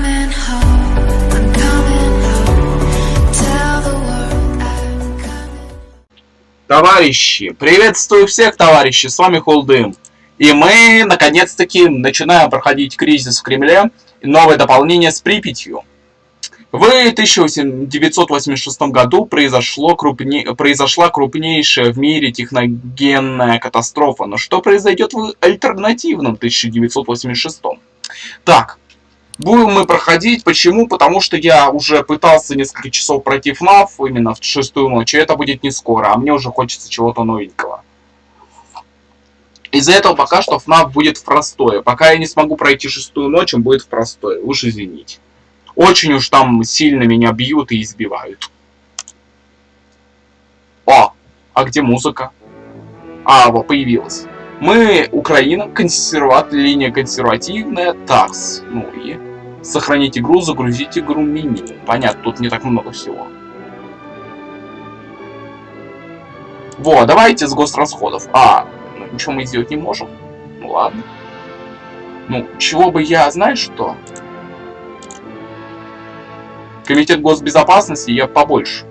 coming home, I'm coming home. Tell the world I'm coming. Товарищи, приветствую всех, товарищи, с вами Холдым. И мы, наконец-таки, начинаем проходить кризис в Кремле, новое дополнение с Припятью. В 1986 году произошла крупнейшая в мире техногенная катастрофа. Но что произойдет в альтернативном 1986? Так, будем мы проходить. Почему? Потому что я уже пытался несколько часов пройти FNAF именно в 6-ю ночь, и это будет не скоро, а мне уже хочется чего-то новенького. Из-за этого пока что FNAF будет в простое. Пока я не смогу пройти 6-ю ночь, он будет в простое. Уж извините. Очень уж там сильно меня бьют и избивают. О, а где музыка? А, вот появилась. Мы, Украина, линия консервативная, такс. Ну и сохранить игру, загрузить игру мини. Понятно, тут не так много всего. Во, давайте с госрасходов. Ну, ничего мы сделать не можем. Ну ладно. Ну, чего бы я, знаешь что? Комитет госбезопасности я побольше.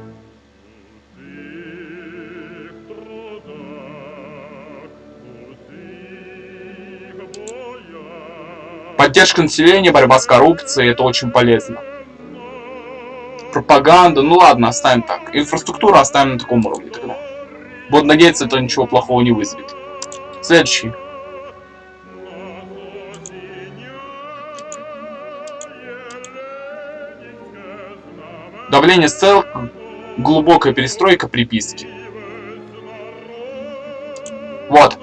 Поддержка населения, борьба с коррупцией, это очень полезно. Пропаганда, ну ладно, оставим так. Инфраструктуру оставим на таком уровне тогда. Буду надеяться, это ничего плохого не вызовет. Следующий. Давление сцел, глубокая перестройка приписки. Вот.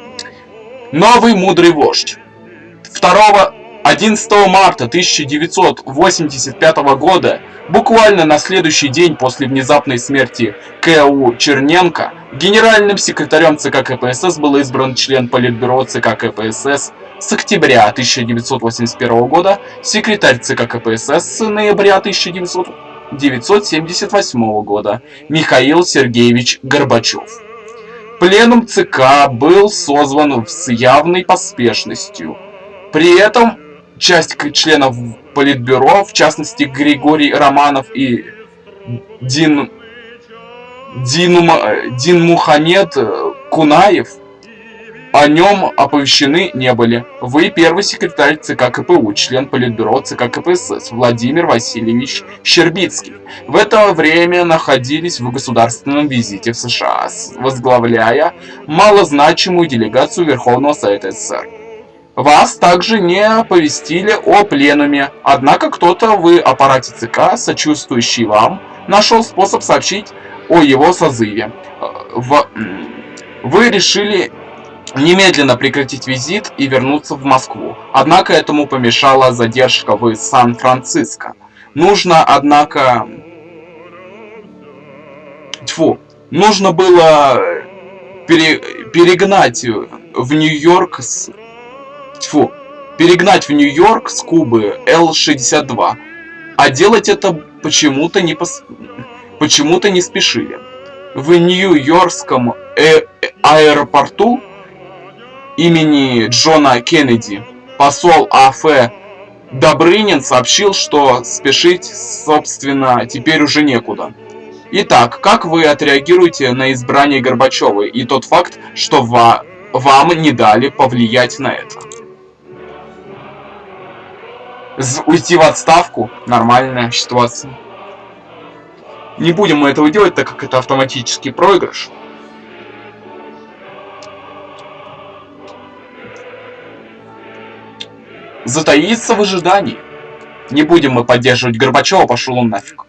Новый мудрый вождь. 11 марта 1985 года, буквально на следующий день после внезапной смерти К.У. Черненко, генеральным секретарем ЦК КПСС был избран член Политбюро ЦК КПСС с октября 1981 года, секретарь ЦК КПСС с ноября 1978 года Михаил Сергеевич Горбачев. Пленум ЦК был созван с явной поспешностью. При этом часть членов Политбюро, в частности Григорий Романов и Дин Мухаммед Кунаев, о нем оповещены не были. Вы первый секретарь ЦК КПУ, член Политбюро ЦК КПСС Владимир Васильевич Щербицкий. В это время находились в государственном визите в США, возглавляя малозначимую делегацию Верховного Совета СССР. Вас также не оповестили о пленуме, однако кто-то в аппарате ЦК, сочувствующий вам, нашел способ сообщить о его созыве. Вы решили немедленно прекратить визит и вернуться в Москву. Однако этому помешала задержка в Сан-Франциско. Нужно было перегнать в Нью-Йорк с Кубы Л-62. А делать это почему-то не спешили. В Нью-Йоркском аэропорту имени Джона Кеннеди посол А.Ф. Добрынин сообщил, что спешить, собственно, теперь уже некуда. Итак, как вы отреагируете на избрание Горбачева и тот факт, что вам не дали повлиять на это? Уйти в отставку – нормальная ситуация. Не будем мы этого делать, так как это автоматический проигрыш. Затаиться в ожидании. Не будем мы поддерживать Горбачева, пошел он нафиг.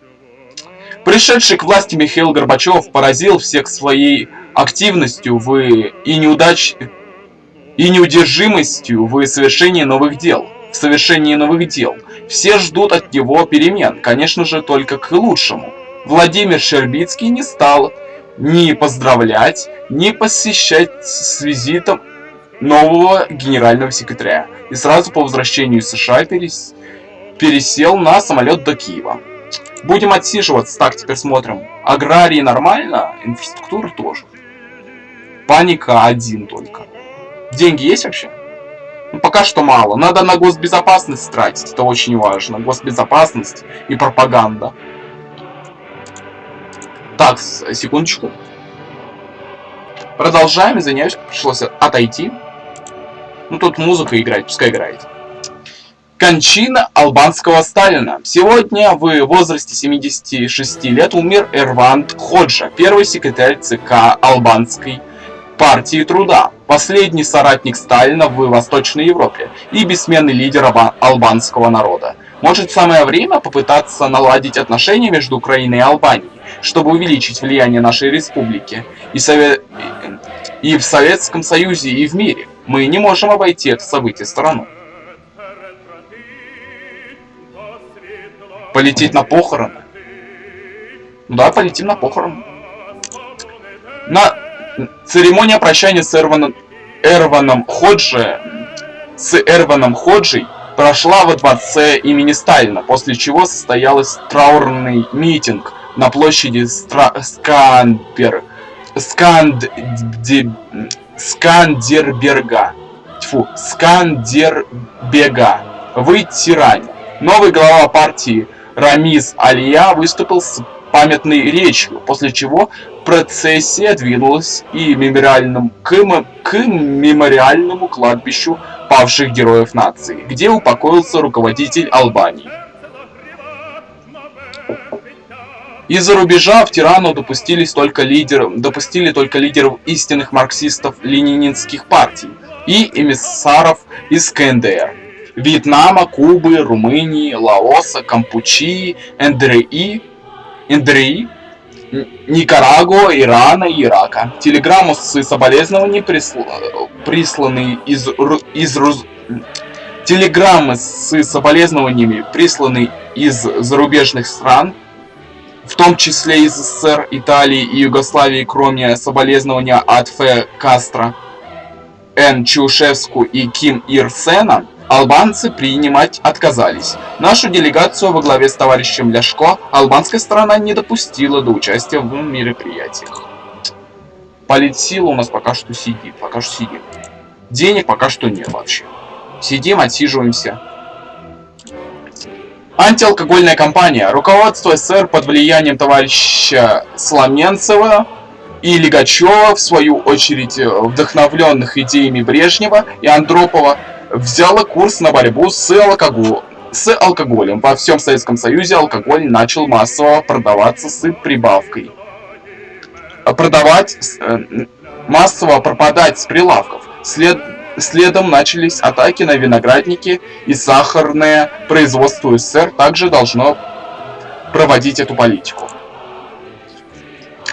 Пришедший к власти Михаил Горбачев поразил всех своей активностью и неудержимостью в совершении новых дел. Все ждут от него перемен, конечно же, только к лучшему. Владимир Щербицкий не стал ни поздравлять, ни посещать с визитом нового генерального секретаря. И сразу по возвращению из США пересел на самолет до Киева. Будем отсиживаться. Так, теперь смотрим. Аграрии нормально, инфраструктура тоже. Паника один только. Деньги есть вообще? Пока что мало. Надо на госбезопасность тратить. Это очень важно. Госбезопасность и пропаганда. Так, секундочку. Продолжаем. Извиняюсь, пришлось отойти. Ну, тут музыка играет, пускай играет. Кончина албанского Сталина. Сегодня в возрасте 76 лет умер Эрванд Ходжа, первый секретарь ЦК Албанской партии труда, последний соратник Сталина в Восточной Европе и бессменный лидер албанского народа. Может, самое время попытаться наладить отношения между Украиной и Албанией, чтобы увеличить влияние нашей республики и в Советском Союзе, и в мире. Мы не можем обойти это событие стороной. Полететь на похороны? Ну да, полетим на похороны. Церемония прощания с Эрваном Ходжей прошла во дворце имени Сталина, после чего состоялся траурный митинг на площади Скандербега в Тиране. Новый глава партии Рамиз Алия выступил с памятной речью, после чего процессия двинулась к мемориальному кладбищу павших героев нации, где упокоился руководитель Албании. Из-за рубежа в Тирану допустили только лидеров истинных марксистов-ленинских партий и эмиссаров из КНДР. Вьетнама, Кубы, Румынии, Лаоса, Кампучии, НДРИ, Никарагуа, Ирана и Ирака. Телеграммы с соболезнованиями присланы из зарубежных стран, в том числе из СССР, Италии и Югославии, кроме соболезнования от Ф. Кастро, Н. Чаушеску и Ким Ир Сена, албанцы принимать отказались. Нашу делегацию во главе с товарищем Ляшко албанская сторона не допустила до участия в мероприятиях. Политсила у нас пока что сидит. Денег пока что нет вообще. Сидим, отсиживаемся. Антиалкогольная кампания. Руководство СССР под влиянием товарища Сломенцева и Лигачева, в свою очередь вдохновленных идеями Брежнева и Андропова, взяло курс на борьбу с алкоголем. Во всем Советском Союзе алкоголь начал массово продаваться с прибавкой. Массово пропадать с прилавков. Следом начались атаки на виноградники, и сахарное производство СССР также должно проводить эту политику.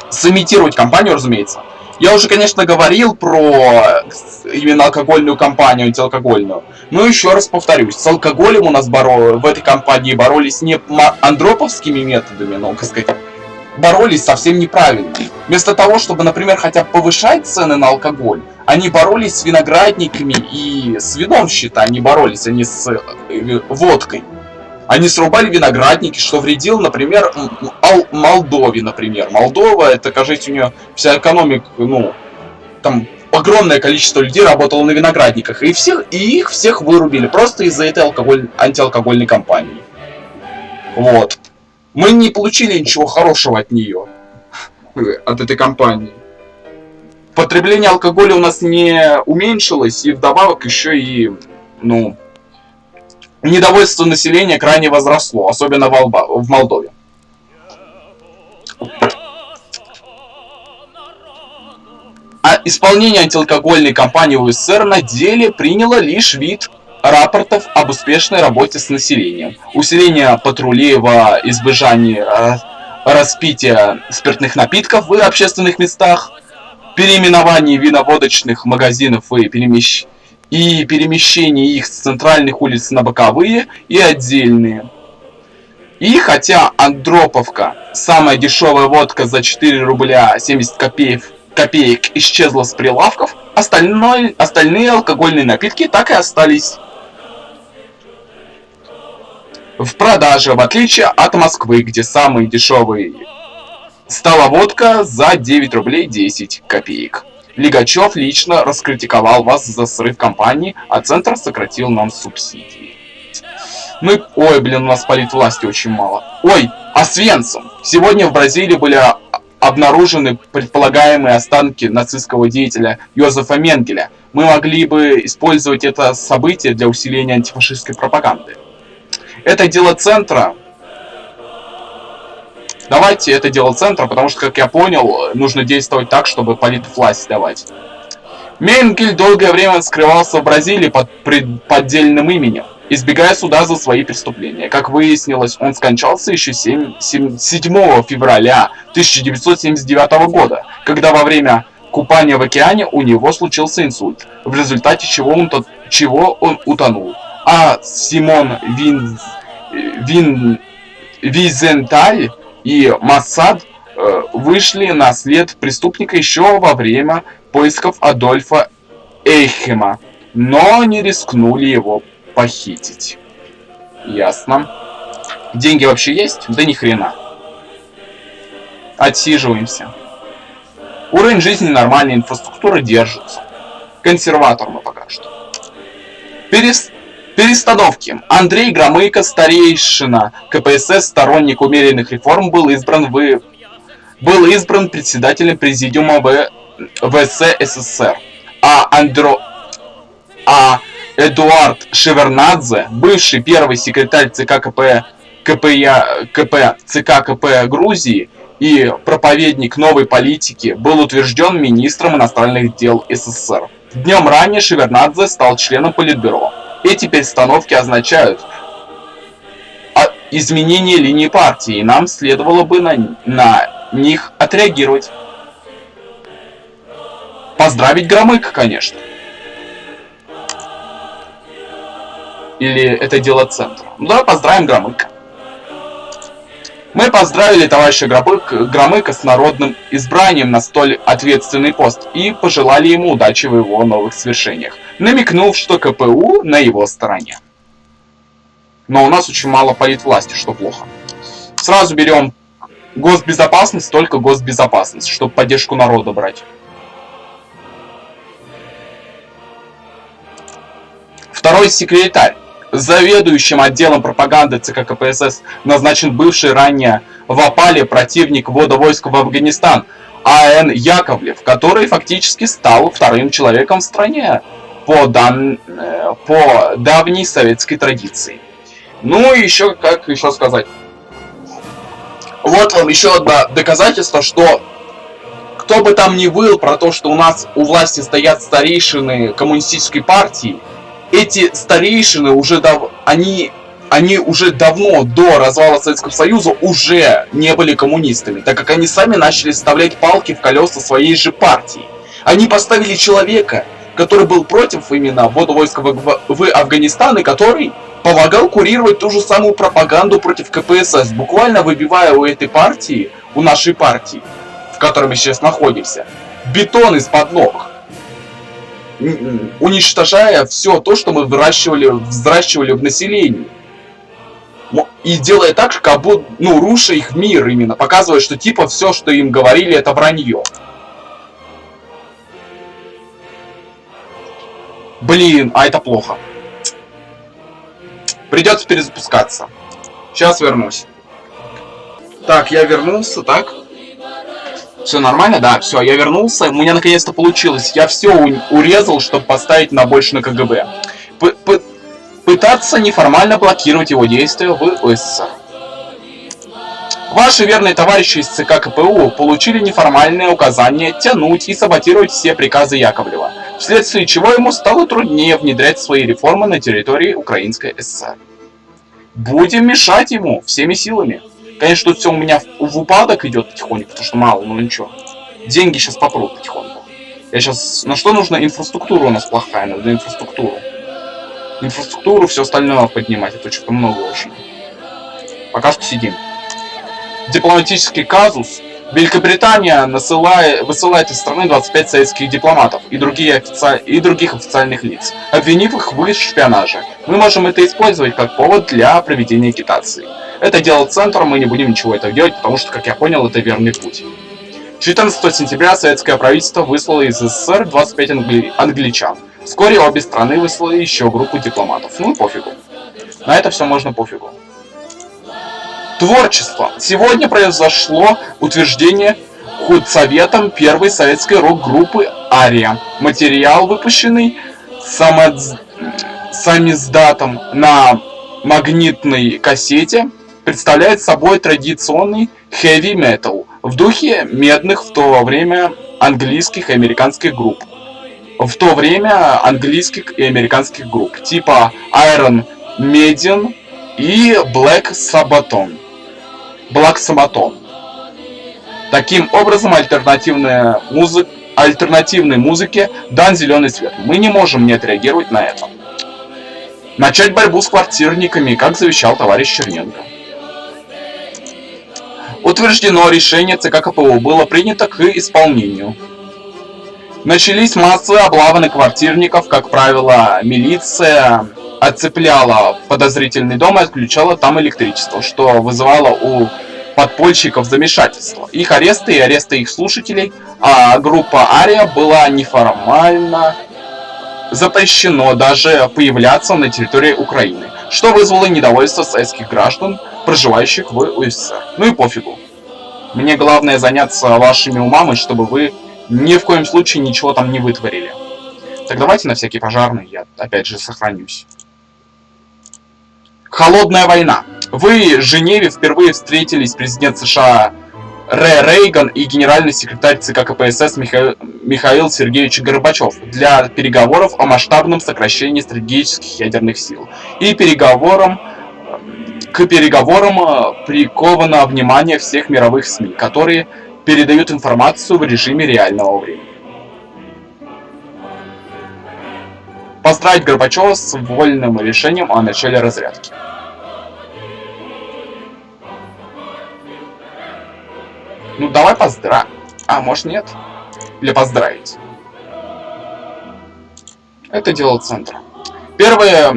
Сымитировать кампанию, разумеется. Я уже, конечно, говорил про именно алкогольную кампанию, антиалкогольную. Но еще раз повторюсь, с алкоголем у нас в этой кампании боролись не андроповскими методами, но, так сказать, боролись совсем неправильно. Вместо того, чтобы, например, хотя бы повышать цены на алкоголь, они боролись с виноградниками и с вином, считай, они боролись, они с водкой. Они срубали виноградники, что вредило, например, Молдове, например. Молдова, это, кажется, у нее вся экономика, там огромное количество людей работало на виноградниках, и их всех вырубили просто из-за этой антиалкогольной кампании. Вот. Мы не получили ничего хорошего от нее, от этой кампании. Потребление алкоголя у нас не уменьшилось, и вдобавок еще и, недовольство населения крайне возросло, особенно в Молдове. А исполнение антиалкогольной кампании в СССР на деле приняло лишь вид рапортов об успешной работе с населением, усиление патрулей во избежание распития спиртных напитков в общественных местах, переименование виноводочных магазинов и перемещение их с центральных улиц на боковые и отдельные. И хотя Андроповка, самая дешевая водка за 4 рубля 70 копеек исчезла с прилавков, остальные алкогольные напитки так и остались в продаже, в отличие от Москвы, где самой дешевой стала водка за 9 рублей 10 копеек. Лигачев лично раскритиковал вас за срыв компании, а Центр сократил нам субсидии. Ой, блин, у нас политвласти очень мало. Ой, Освенцим. Сегодня в Бразилии были обнаружены предполагаемые останки нацистского деятеля Йозефа Менгеля. Мы могли бы использовать это событие для усиления антифашистской пропаганды. Это дело Центра. Давайте это дело Центра, потому что, как я понял, нужно действовать так, чтобы политвласть давать. Менгель долгое время скрывался в Бразилии под поддельным именем, избегая суда за свои преступления. Как выяснилось, он скончался еще 7 февраля 1979 года, когда во время купания в океане у него случился инсульт, в результате чего он утонул. А Симон Визенталь и Моссад вышли на след преступника еще во время поисков Адольфа Эйхема, но не рискнули его похитить. Ясно. Деньги вообще есть? Да ни хрена. Отсиживаемся. Уровень жизни нормальный, инфраструктура держится. Консерватор мы пока что. Перестановки. Андрей Громыко, старейшина КПСС, сторонник умеренных реформ, был избран председателем президиума ВС СССР. Эдуард Шевернадзе, бывший первый секретарь ЦК КП Грузии и проповедник новой политики, был утвержден министром иностранных дел СССР. Днем ранее Шевернадзе стал членом Политбюро. Эти перестановки означают изменение линии партии, и нам следовало бы на них отреагировать. Поздравить Громыко, конечно. Или это дело Центра? Ну давай поздравим Громыко. Мы поздравили товарища Громыко с народным избранием на столь ответственный пост и пожелали ему удачи в его новых свершениях, намекнув, что КПУ на его стороне. Но у нас очень мало политвласти, что плохо. Сразу берем госбезопасность, только госбезопасность, чтобы поддержку народа брать. Второй секретарь. Заведующим отделом пропаганды ЦК КПСС назначен бывший ранее в опале противник ввода войск в Афганистан А.Н. Яковлев, который фактически стал вторым человеком в стране по давней советской традиции. Ну и еще, как еще сказать. Вот вам еще одно доказательство, что кто бы там ни выл про то, что у власти стоят старейшины коммунистической партии, эти старейшины уже они уже давно до развала Советского Союза уже не были коммунистами, так как они сами начали вставлять палки в колеса своей же партии. Они поставили человека, который был против именно ввода войск в Афганистан, и который помогал курировать ту же самую пропаганду против КПСС, буквально выбивая у этой партии, у нашей партии, в которой мы сейчас находимся, бетон из-под ног, уничтожая все то, что мы взращивали в населении. И делая так, как будто, руша их мир именно, показывая, что типа все, что им говорили, это вранье. Блин, а это плохо. Придется перезапускаться. Сейчас вернусь. Так, я вернулся, так? Все нормально? Да, все, я вернулся. У меня наконец-то получилось. Я все урезал, чтобы поставить больше на КГБ. Пытаться неформально блокировать его действия в СССР. Ваши верные товарищи из ЦК КПУ получили неформальное указание тянуть и саботировать все приказы Яковлева, вследствие чего ему стало труднее внедрять свои реформы на территории Украинской ССР. Будем мешать ему всеми силами. Конечно, тут все у меня в упадок идет потихоньку, потому что мало, но ничего. Деньги сейчас попрут потихоньку. Я сейчас... На что нужно? Инфраструктура у нас плохая, надо инфраструктуру. Инфраструктуру, все остальное надо поднимать, это что-то много очень. Пока что сидим. Дипломатический казус. Великобритания высылает из страны 25 советских дипломатов и других официальных лиц, обвинив их в шпионаже. Мы можем это использовать как повод для проведения агитации. Это дело Центра, мы не будем ничего этого делать, потому что, как я понял, это верный путь. 14 сентября советское правительство выслало из СССР 25 англичан. Вскоре обе страны выслали еще группу дипломатов. Ну и пофигу. На это все можно пофигу. Творчество. Сегодня произошло утверждение худсоветом первой советской рок-группы «Ария». Материал, выпущенный самиздатом на магнитной кассете, представляет собой традиционный хэви-метал в духе медных в то время английских и американских групп. Типа Iron Maiden и Black Sabbath. Таким образом, альтернативной музыке дан зеленый свет. Мы не можем не отреагировать на это. Начать борьбу с квартирниками, как завещал товарищ Черненко. Утверждено, решение ЦК КПУ было принято к исполнению. Начались массовые облавы на квартирников. Как правило, милиция отцепляла подозрительный дом и отключала там электричество, что вызывало у подпольщиков замешательство. Их аресты и аресты их слушателей, а группа «Ария» была неформально запрещено даже появляться на территории Украины, что вызвало недовольство советских граждан, проживающих в УССР. Ну и пофигу. Мне главное заняться вашими умами, чтобы вы ни в коем случае ничего там не вытворили. Так давайте на всякий пожарный я опять же сохранюсь. Холодная война. В Женеве впервые встретились президент США Рейган и генеральный секретарь ЦК КПСС Михаил Сергеевич Горбачев для переговоров о масштабном сокращении стратегических ядерных сил. И к переговорам приковано внимание всех мировых СМИ, которые передают информацию в режиме реального времени. Поздравить Горбачева с вольным решением о начале разрядки. Ну давай поздравим. А может нет? Или поздравить. Это дело центра. Первая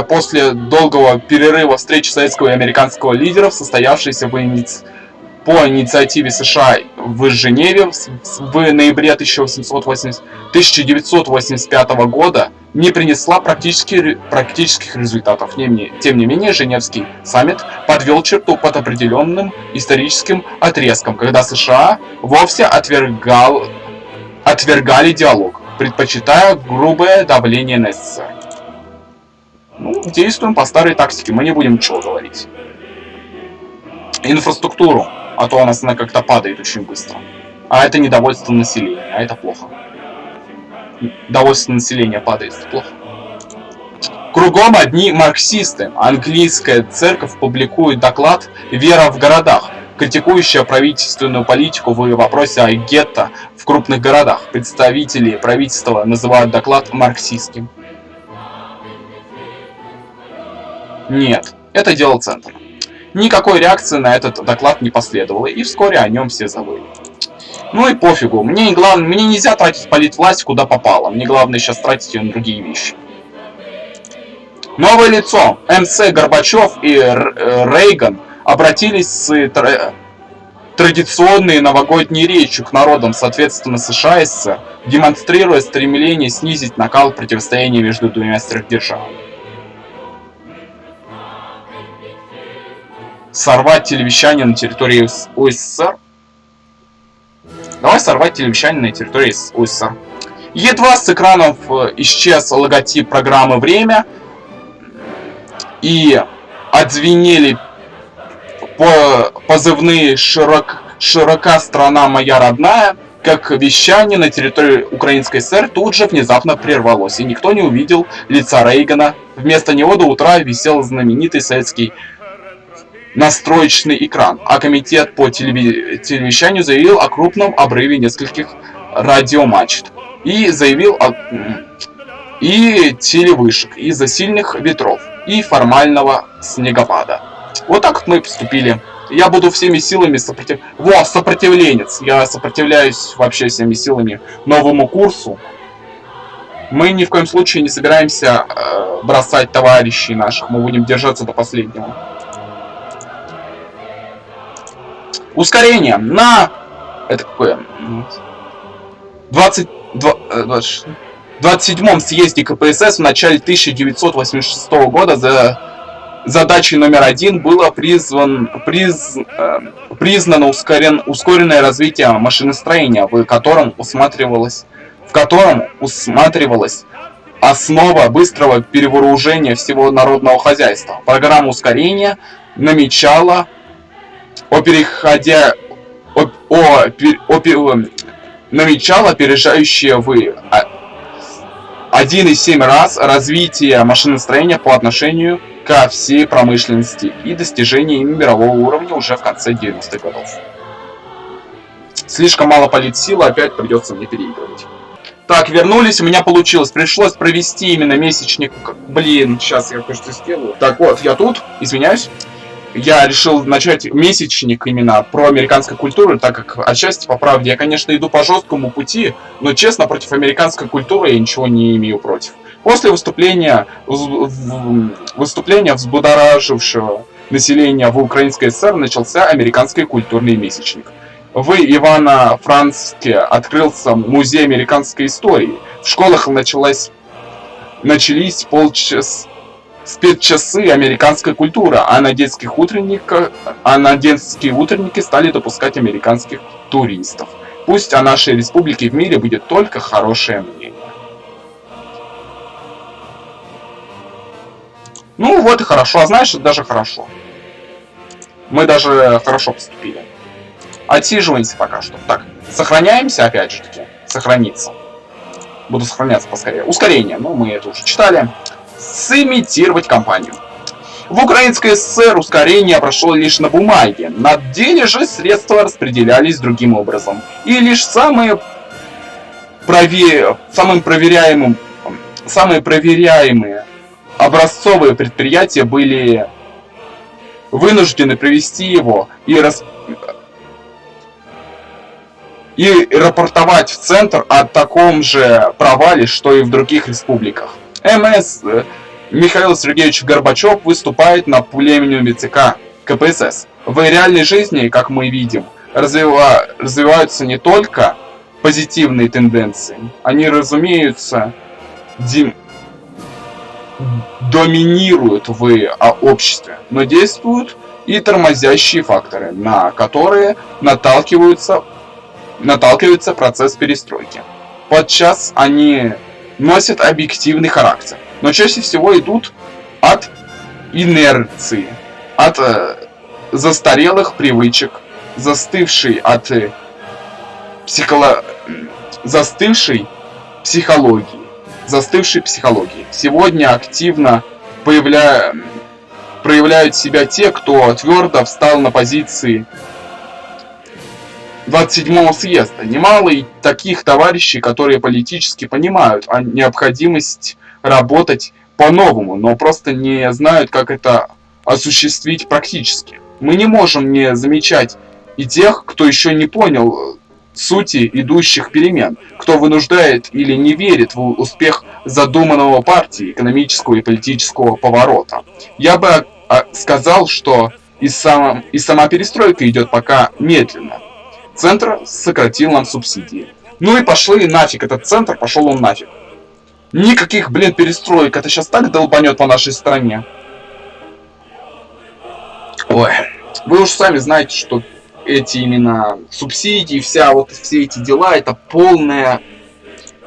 после долгого перерыва встречи советского и американского лидеров, состоявшаяся по инициативе США в Женеве в ноябре 1985 года, не принесла практических результатов. Тем не менее, Женевский саммит подвел черту под определенным историческим отрезком, когда США вовсе отвергали диалог, предпочитая грубое давление на СССР. Ну, действуем по старой тактике, мы не будем ничего говорить. Инфраструктуру, а то она как-то падает очень быстро. А это недовольство населения, а это плохо. Довольство населения падает, это плохо. Кругом одни марксисты. Английская церковь публикует доклад «Вера в городах», критикующая правительственную политику в вопросе о гетто в крупных городах. Представители правительства называют доклад марксистским. Нет, это дело центра. Никакой реакции на этот доклад не последовало, и вскоре о нем все забыли. Ну и пофигу, мне нельзя тратить политвласть куда попало, мне главное сейчас тратить ее на другие вещи. Новое лицо, МС Горбачев и Рейган обратились с традиционной новогодней речью к народам, соответственно, США и СССР, демонстрируя стремление снизить накал противостояния между двумя сверхдержавами. Сорвать телевещание на территории УССР? Давай сорвать телевещание на территории УССР. Едва с экранов исчез логотип программы «Время» и отзвенели позывные «Широка страна моя родная», как вещание на территории Украинской ССР тут же внезапно прервалось, и никто не увидел лица Рейгана. Вместо него до утра висел знаменитый советский настроечный экран, а комитет по телевещанию заявил о крупном обрыве нескольких радиомачт и заявил и телевышек из-за сильных ветров и формального снегопада. Вот так вот мы поступили. Я буду всеми силами сопротивленец. Я сопротивляюсь вообще всеми силами новому курсу. Мы ни в коем случае не собираемся бросать товарищей наших. Мы будем держаться до последнего. Ускорение. На Это какое? 27-м съезде КПСС в начале 1986 года задачей номер один было признано ускоренное развитие машиностроения, в котором усматривалась основа быстрого перевооружения всего народного хозяйства. Программа ускорения намечала намечала опережающее в 1,7 раз развитие машиностроения по отношению ко всей промышленности и достижение ими мирового уровня уже в конце 90-х годов. Слишком мало политсилы, опять придется мне переигрывать. Так, вернулись, у меня получилось. Пришлось провести именно месячник. Блин, сейчас я кое-что сделаю. Так вот, я тут, извиняюсь. Я решил начать месячник именно про американскую культуру, так как отчасти, по правде, я, конечно, иду по жесткому пути, но, честно, против американской культуры я ничего не имею против. После выступления взбудоражившего населения в Украинской ССР начался американский культурный месячник. В Ивано-Франкске открылся музей американской истории. В школах начались спецчасы американской культуры, а на детские утренники стали допускать американских туристов. Пусть о нашей республике в мире будет только хорошее мнение. Ну вот и хорошо, а знаешь, это даже хорошо. Мы даже хорошо поступили. Отсиживаемся пока что. Так, сохраняемся опять же таки. Сохраниться. Буду сохраняться поскорее. Ускорение, ну мы это уже читали. Сымитировать кампанию. В Украинской ССР ускорение прошло лишь на бумаге. На деле же средства распределялись другим образом. И лишь самые проверяемые образцовые предприятия были вынуждены привести его и рапортовать в Центр о таком же провале, что и в других республиках. МС Михаил Сергеевич Горбачев выступает на пленуме ЦК КПСС. В реальной жизни, как мы видим, развиваются не только позитивные тенденции, они, разумеется, доминируют в обществе, но действуют и тормозящие факторы, на которые наталкивается процесс перестройки. Подчас они носят объективный характер, но чаще всего идут от инерции, от застарелых привычек, застывшей психологии. Сегодня активно проявляют себя те, кто твердо встал на позиции 27-го съезда. Немало и таких товарищей, которые политически понимают необходимость работать по-новому, но просто не знают, как это осуществить практически. Мы не можем не замечать и тех, кто еще не понял сути идущих перемен, кто вынуждает или не верит в успех задуманного партией экономического и политического поворота. Я бы сказал, что и сама перестройка идет пока медленно. Центр сократил нам субсидии. Ну и пошли нафиг этот центр, пошел он нафиг. Никаких, перестроек, это сейчас так долбанет по нашей стране. Ой, вы уж сами знаете, что эти именно субсидии, все эти дела, это полное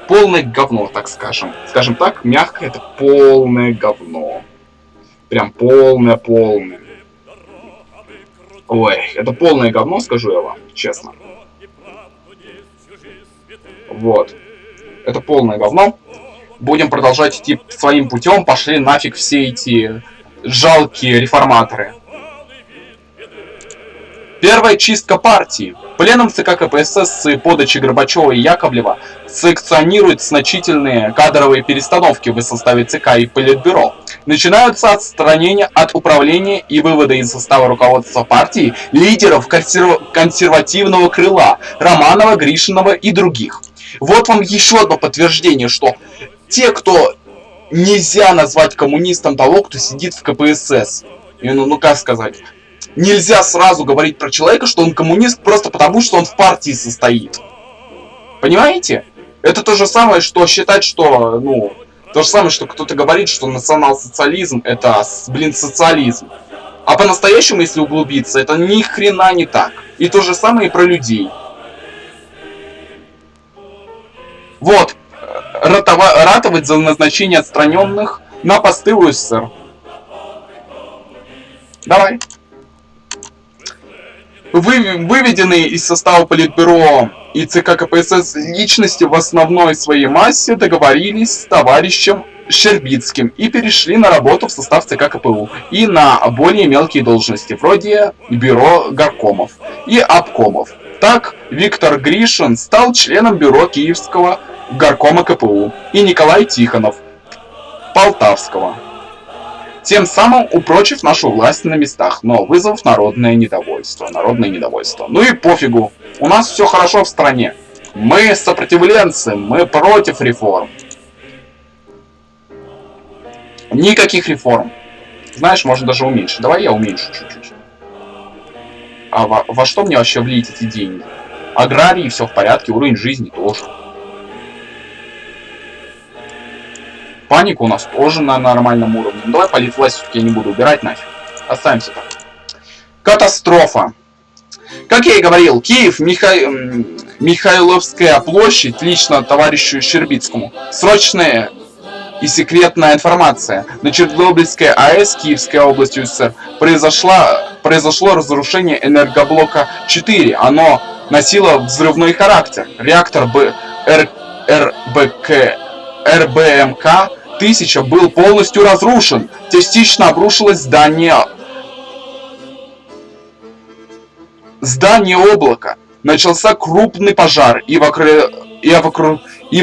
говно, так скажем. Скажем так, мягко, это полное говно. Прям полное. Ой, это полное говно, скажу я вам, честно. Вот. Это полное говно. Будем продолжать идти своим путем. Пошли нафиг все эти жалкие реформаторы. Первая чистка партии. Пленум ЦК КПСС с подачи Горбачева и Яковлева санкционирует значительные кадровые перестановки в составе ЦК и Политбюро. Начинаются отстранения от управления и вывода из состава руководства партии лидеров консервативного крыла Романова, Гришинова и других. Вот вам еще одно подтверждение, что те, кто нельзя назвать коммунистом того, кто сидит в КПСС. Ну как сказать? нельзя сразу говорить про человека, что он коммунист, просто потому, что он в партии состоит. Понимаете? Это то же самое, что считать, что, ну, то же самое, что кто-то говорит, что национал-социализм это, блин, социализм. А по-настоящему, если углубиться, это ни хрена не так. И то же самое и про людей. Вот, ратовать за назначение отстраненных на посты в УССР. Давай. Выведенные из состава Политбюро и ЦК КПСС личности в основной своей массе договорились с товарищем Щербицким и перешли на работу в состав ЦК КПУ и на более мелкие должности, вроде бюро горкомов и обкомов. Так, Виктор Гришин стал членом бюро Киевского горкома КПУ и Николай Тихонов Полтавского, тем самым упрочив нашу власть на местах, но вызвав народное недовольство. Ну и пофигу, у нас все хорошо в стране. Мы сопротивленцы, мы против реформ. Никаких реформ. Знаешь, можно даже уменьшить. Давай я уменьшу чуть-чуть. А во что мне вообще влить эти деньги? Аграрии все в порядке, уровень жизни тоже. Паника у нас тоже на нормальном уровне. Ну, давай политвласть все-таки я не буду убирать нафиг. Оставимся так. Катастрофа. Как я и говорил, Киев, Михайловская площадь, лично товарищу Щербицкому. Срочная и секретная информация. На Чернобыльской АЭС Киевской области УССР произошло разрушение энергоблока 4. Оно носило взрывной характер. Реактор РБМК-1000 был полностью разрушен. Частично обрушилось здание облака. Начался крупный пожар, и в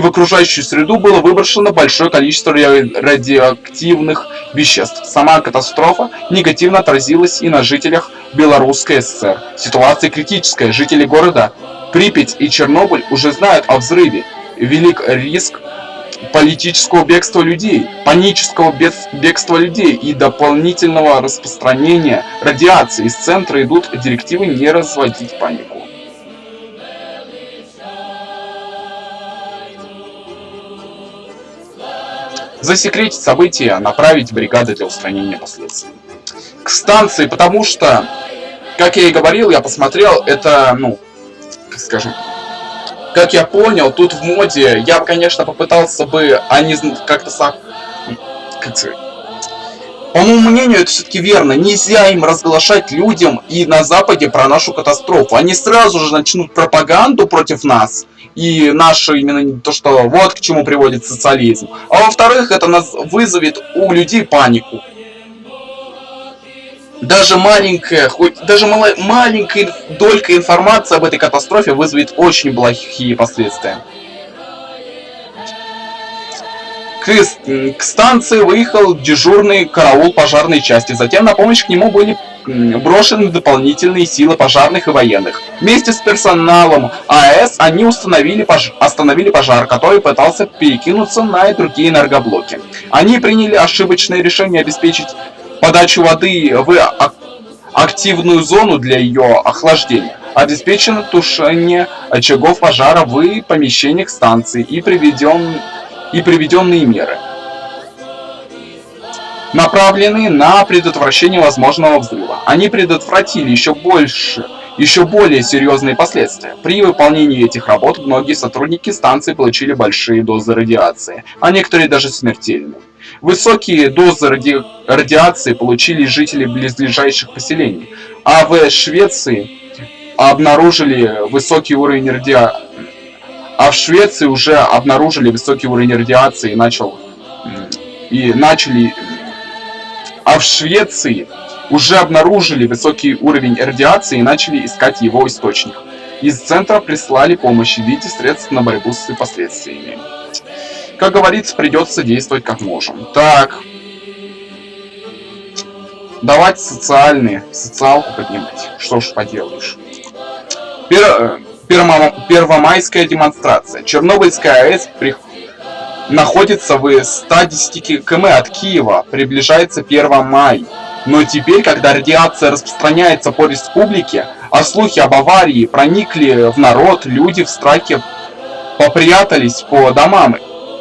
окружающую среду было выброшено большое количество радиоактивных веществ. Сама катастрофа негативно отразилась и на жителях Белорусской ССР. Ситуация критическая. Жители города Припять и Чернобыль уже знают о взрыве. Велик риск политического бегства людей, панического бегства людей и дополнительного распространения радиации. Из центра идут директивы не разводить панику. Засекретить события, направить бригады для устранения последствий. К станции, потому что, как я и говорил, я посмотрел, это, ну, скажем, как я понял, тут в моде, я бы, конечно, попытался бы, как-то сам, как сказать, по моему мнению, это все-таки верно. Нельзя им разглашать людям и на Западе про нашу катастрофу. Они сразу же начнут пропаганду против нас. И наше именно то, что вот к чему приводит социализм. А во-вторых, это вызовет у людей панику. Даже маленькая долька информации об этой катастрофе вызовет очень плохие последствия. К станции выехал дежурный караул пожарной части. Затем на помощь к нему были брошены дополнительные силы пожарных и военных. Вместе с персоналом АЭС они остановили пожар, который пытался перекинуться на другие энергоблоки. Они приняли ошибочное решение обеспечить подачу воды в активную зону для ее охлаждения. Обеспечено тушение очагов пожара в помещениях станции и приведенные меры, направленные на предотвращение возможного взрыва. Они предотвратили еще более серьезные последствия. При выполнении этих работ многие сотрудники станции получили большие дозы радиации, а некоторые даже смертельные. Высокие дозы радиации получили жители близлежащих поселений, а в Швеции в Швеции уже обнаружили высокий уровень радиации и начали искать его источник. Из центра прислали помощь в виде средств на борьбу с последствиями. Как говорится, придется действовать как можем. Так. Давайте социалку поднимать. Что ж поделаешь. Первомайская демонстрация. Чернобыльская АЭС находится в 110 км от Киева. Приближается 1 май. Но теперь, когда радиация распространяется по республике, а слухи об аварии проникли в народ, люди в страхе попрятались по домам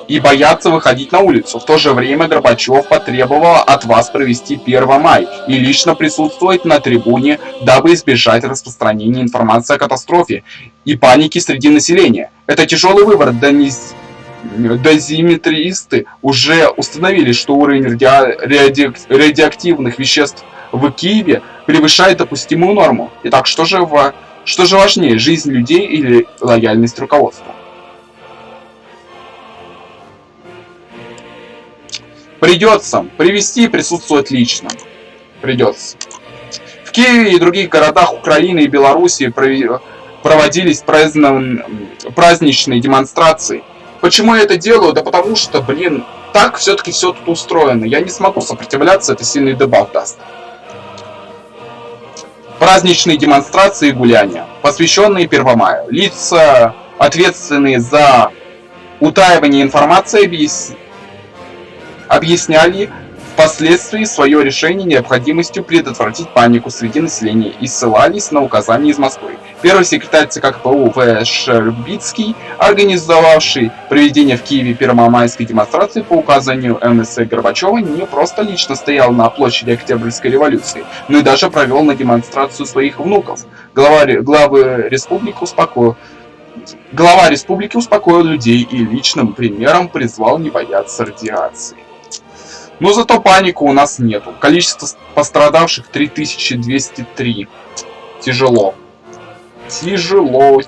и боятся выходить на улицу. В то же время Горбачев потребовал от вас провести 1 мая и лично присутствовать на трибуне, дабы избежать распространения информации о катастрофе и паники среди населения. Это тяжелый выбор. Дозиметристы уже установили, что уровень радиоактивных веществ в Киеве превышает допустимую норму. Итак, что же важнее, жизнь людей или лояльность руководства? Придется привести и присутствовать лично. Придется. В Киеве и других городах Украины и Белоруссии проводились праздничные демонстрации. Почему я это делаю? Да потому что, так все-таки все тут устроено. Я не смогу сопротивляться, это сильный дебаф даст. Праздничные демонстрации и гуляния, посвященные 1 мая. Лица, ответственные за утаивание информации, объясняли впоследствии свое решение необходимостью предотвратить панику среди населения и ссылались на указания из Москвы. Первый секретарь ЦК КПУ В. Шербицкий, организовавший проведение в Киеве первомайской демонстрации по указанию МС Горбачева, не просто лично стоял на площади Октябрьской революции, но и даже провел на демонстрацию своих внуков. Глава республики успокоил людей и личным примером призвал не бояться радиации. Но зато панику у нас нету. Количество пострадавших 3203. Тяжело. Тяжело.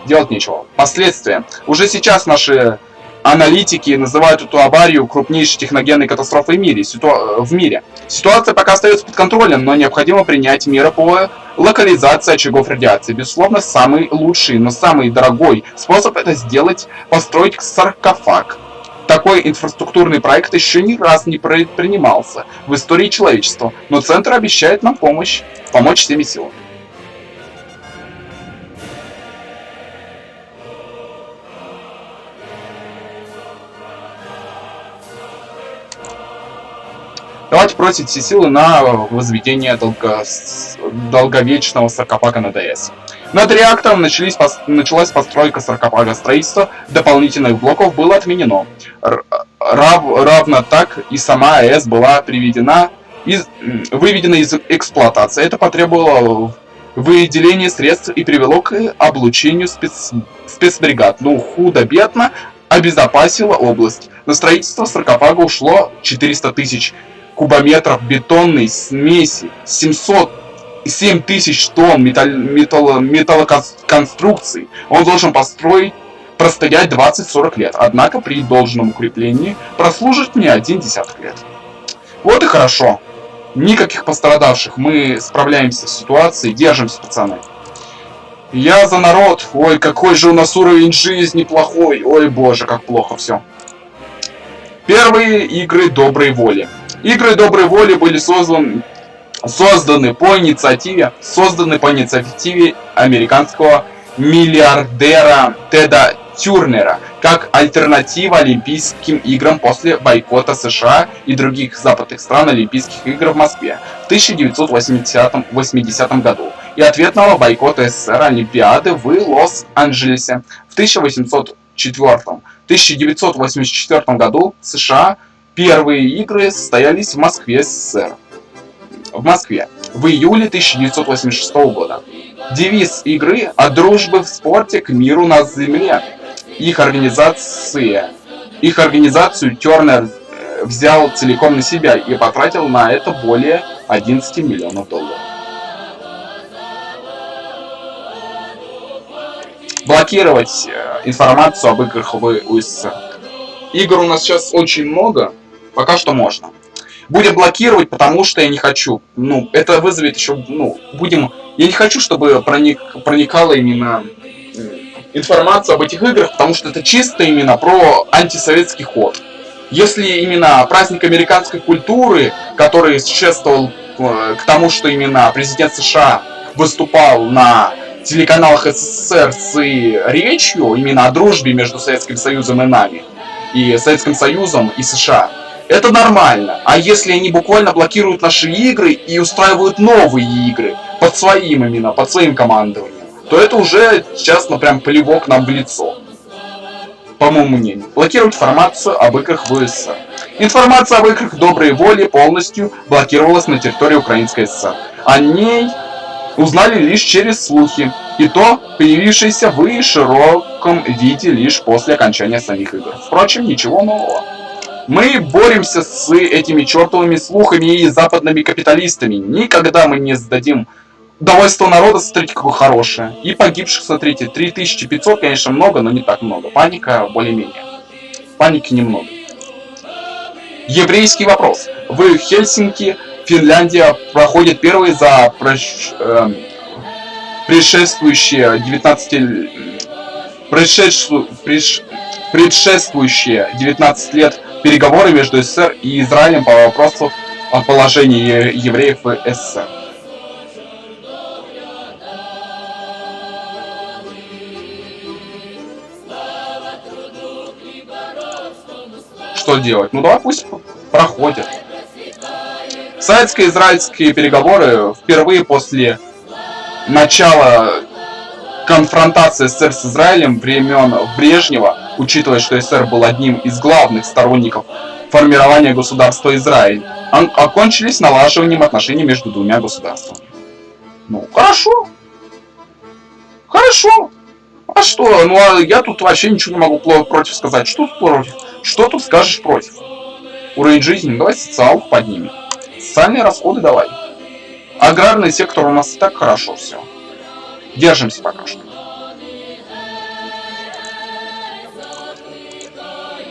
Делать нечего. Последствия. Уже сейчас наши аналитики называют эту аварию крупнейшей техногенной катастрофой в мире. Ситуация пока остается под контролем, но необходимо принять меры по локализации очагов радиации. Безусловно, самый лучший, но самый дорогой способ это сделать – построить саркофаг. Такой инфраструктурный проект еще ни раз не предпринимался в истории человечества, но Центр обещает нам помочь всеми силами. Давайте бросить все силы на возведение долговечного саркофага на ДС. Над реактором началась постройка саркофага. Строительство дополнительных блоков было отменено. Равно так и сама АЭС была выведена из эксплуатации. Это потребовало выделения средств и привело к облучению спецбригад. Худо-бедно обезопасила область. На строительство саркофага ушло 400 тысяч кубометров бетонной смеси, 7 тысяч тонн металлоконструкций. Он должен простоять 20-40 лет, однако при должном укреплении прослужит не 1 десяток лет. Вот и хорошо. Никаких пострадавших. Мы справляемся с ситуацией, держимся, пацаны. Я за народ. Ой, какой же у нас уровень жизни плохой. Ой, боже, как плохо все. Первые игры доброй воли. Игры доброй воли были созданы по инициативе американского миллиардера Теда Тюрнера как альтернатива Олимпийским играм после бойкота США и других западных стран Олимпийских игр в Москве в 1980 году и ответного бойкота СССР Олимпиады в Лос-Анджелесе в 1984 году США. Первые игры состоялись в Москве, СССР. В июле 1986 года. Девиз игры «От дружбы в спорте к миру на земле». Их организацию Тёрнер взял целиком на себя и потратил на это более 11 миллионов долларов. Блокировать информацию об играх в УССР. Игр у нас сейчас очень много, пока что можно. Будем блокировать, потому что я не хочу. Это вызовет еще, я не хочу, чтобы проникала именно информация об этих играх, потому что это чисто именно про антисоветский ход. Если именно праздник американской культуры, который шествовал к тому, что именно президент США выступал на телеканалах СССР с речью именно о дружбе между Советским Союзом и нами, и Советским Союзом и США, Это нормально. А если они буквально блокируют наши игры и устраивают новые игры под своим именно, под своим командованием, то это уже, честно, прям плевок нам в лицо. По моему мнению. Блокировать информацию об играх в СССР. Информация об играх доброй воли полностью блокировалась на территории Украинской ССР. О ней узнали лишь через слухи, и то появившиеся в широком виде лишь после окончания самих игр. Впрочем, ничего нового. Мы боремся с этими чертовыми слухами и западными капиталистами. Никогда мы не сдадим довольство народа, смотрите, какое хорошее. И погибших, смотрите, 3500, конечно, много, но не так много. Паника более-менее. Паники немного. Еврейский вопрос. В Хельсинки, Финляндия, проходит первый за предшествующие 19 лет переговоры между СССР и Израилем по вопросу о положении евреев в СССР. Что делать? Ну давай пусть проходят. Советско-израильские переговоры впервые после начала конфронтации СССР с Израилем времен Брежнева, учитывая, что СССР был одним из главных сторонников формирования государства Израиль, окончились налаживанием отношений между двумя государствами. Ну, хорошо. Хорошо. А что? Ну, а я тут вообще ничего не могу против сказать. Что тут против? Что тут скажешь против? Уровень жизни, давай социалку поднимем. Социальные расходы давай. Аграрный сектор у нас и так хорошо все. Держимся пока что.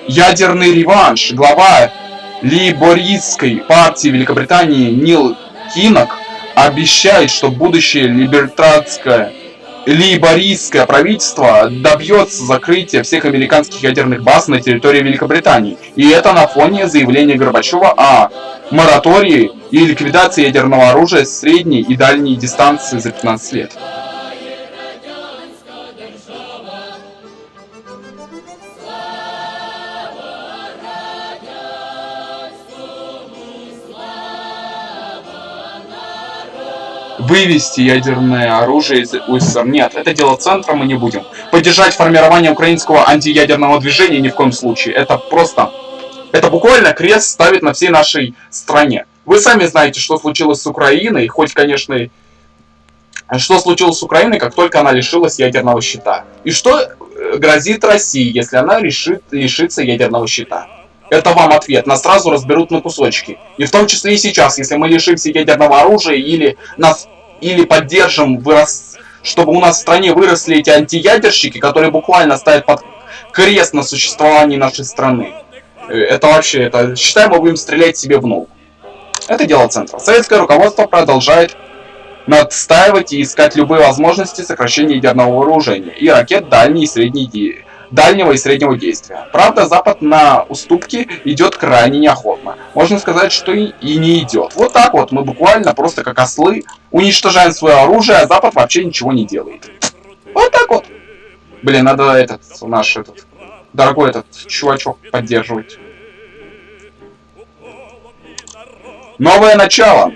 Ядерный реванш. Глава лейбористской партии Великобритании Нил Киннок обещает, что будущее лейбористское правительство добьется закрытия всех американских ядерных баз на территории Великобритании. И это на фоне заявления Горбачева о моратории и ликвидации ядерного оружия с средней и дальней дистанции за 15 лет. Вывести ядерное оружие из УССР. Нет, это дело центра, мы не будем. Поддержать формирование украинского антиядерного движения ни в коем случае. Это просто... Это буквально крест ставит на всей нашей стране. Вы сами знаете, что случилось с Украиной, хоть, конечно, что случилось с Украиной, как только она лишилась ядерного щита. И что грозит России, если она лишится ядерного щита? Это вам ответ. Нас сразу разберут на кусочки. И в том числе и сейчас, если мы лишимся ядерного оружия или поддержим, чтобы у нас в стране выросли эти антиядерщики, которые буквально ставят под крест на существовании нашей страны. Это вообще, считаем, мы будем стрелять себе в ногу. Это дело центра. Советское руководство продолжает настаивать и искать любые возможности сокращения ядерного вооружения и ракет дальнего и среднего действия. Правда, Запад на уступки идет крайне неохотно. Можно сказать, что и не идет. Вот так вот мы буквально просто как ослы уничтожаем свое оружие, а Запад вообще ничего не делает. Вот так вот. Блин, надо наш дорогой чувачок поддерживать. Новое начало.